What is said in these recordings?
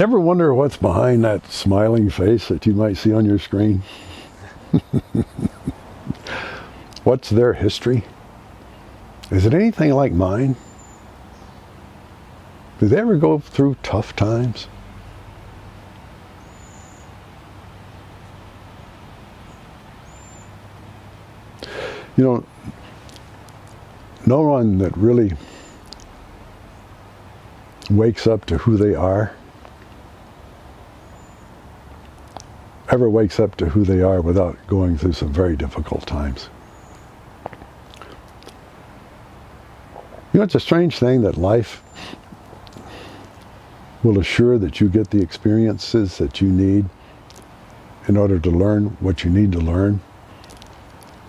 Ever wonder what's behind that smiling face that you might see on your screen? What's their history? Is it anything like mine? Did they ever go through tough times? You know, no one that really wakes up to who they are ever wakes up to who they are without going through some very difficult times. You know, it's a strange thing that life will assure that you get the experiences that you need in order to learn what you need to learn,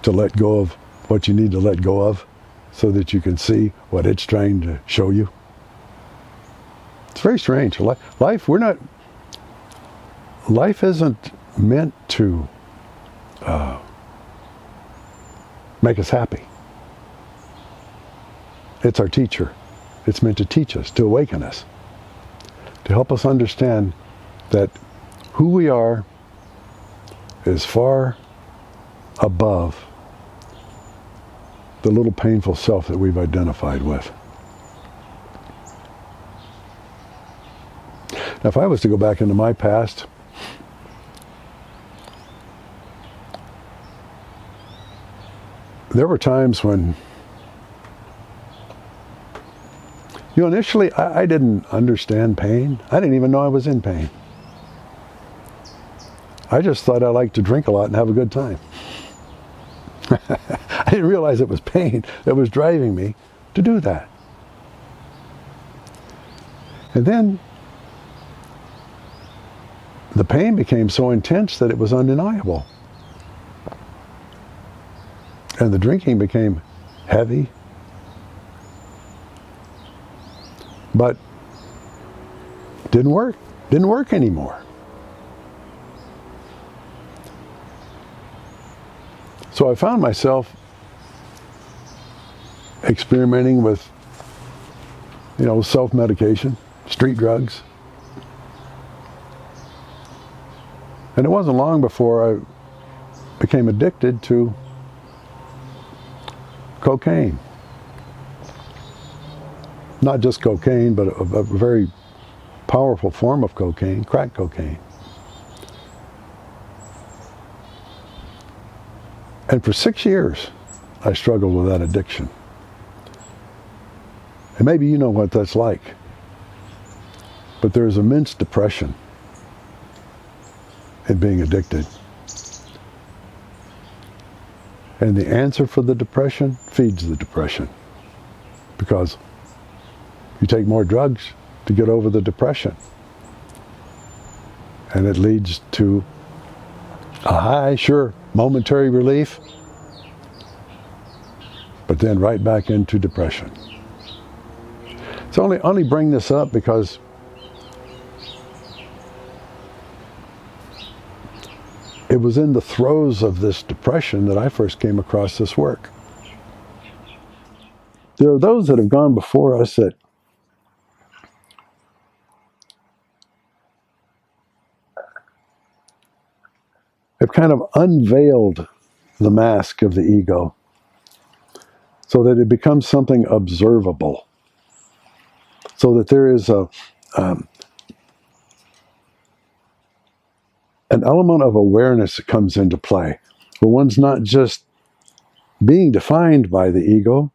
to let go of what you need to let go of, so that you can see what it's trying to show you. It's very strange. Life isn't meant to make us happy. It's our teacher. It's meant to teach us, to awaken us, to help us understand that who we are is far above the little painful self that we've identified with. Now, if I was to go back into my past, there were times when, initially I didn't understand pain. I didn't even know I was in pain. I just thought I liked to drink a lot and have a good time. I didn't realize it was pain that was driving me to do that. And then the pain became so intense that it was undeniable. And the drinking became heavy. But didn't work anymore. So I found myself experimenting with, self-medication, street drugs. And it wasn't long before I became addicted to cocaine. Not just cocaine, but a very powerful form of cocaine, crack cocaine. And for 6 years, I struggled with that addiction. And maybe you know what that's like. But there's immense depression in being addicted. And the answer for the depression feeds the depression. Because you take more drugs to get over the depression. And it leads to a high, sure, momentary relief, but then right back into depression. So only bring this up because it was in the throes of this depression that I first came across this work. There are those that have gone before us that have kind of unveiled the mask of the ego so that it becomes something observable, so that there is an element of awareness that comes into play, where one's not just being defined by the ego,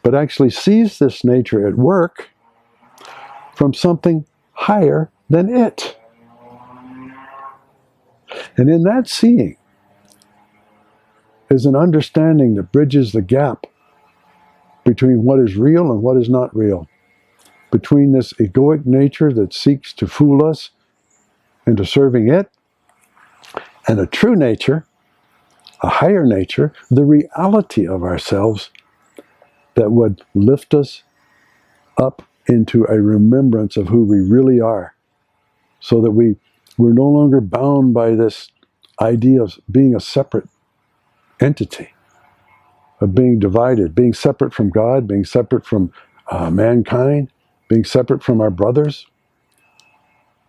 but actually sees this nature at work from something higher than it. And in that seeing is an understanding that bridges the gap between what is real and what is not real, between this egoic nature that seeks to fool us into serving it, and a true nature, a higher nature, the reality of ourselves that would lift us up into a remembrance of who we really are, so that we're no longer bound by this idea of being a separate entity, of being divided, being separate from God, being separate from mankind, being separate from our brothers.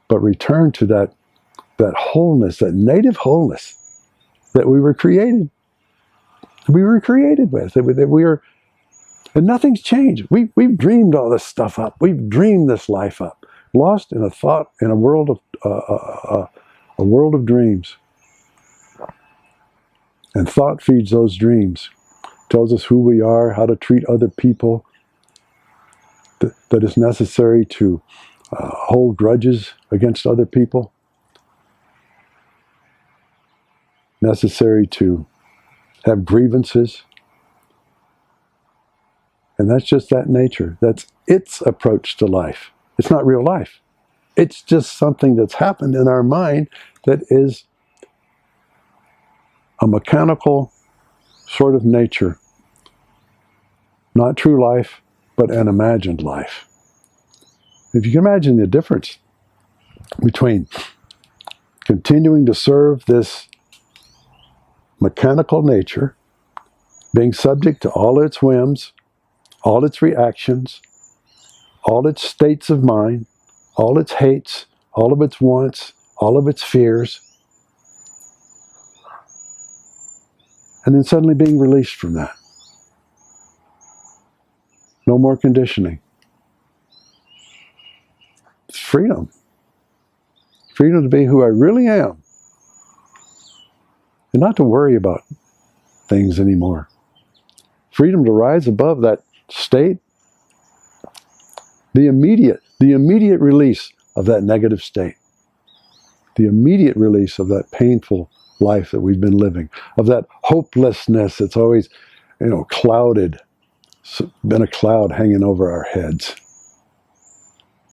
but return to that wholeness, that native wholeness that we were created. We were created with. That we are, and nothing's changed. We've dreamed all this stuff up. We've dreamed this life up, lost in a thought, in a world of dreams. And thought feeds those dreams, tells us who we are, how to treat other people, that it's necessary to hold grudges against other people, necessary to have grievances. And that's just that nature. That's its approach to life. It's not real life. It's just something that's happened in our mind that is a mechanical sort of nature. Not true life, but an imagined life. If you can imagine the difference between continuing to serve this mechanical nature, being subject to all its whims, all its reactions, all its states of mind, all its hates, all of its wants, all of its fears, and then suddenly being released from that. No more conditioning. It's freedom. Freedom to be who I really am. And not to worry about things anymore. Freedom to rise above that state. The immediate release of that negative state. The immediate release of that painful life that we've been living. Of that hopelessness that's always, clouded. Been a cloud hanging over our heads.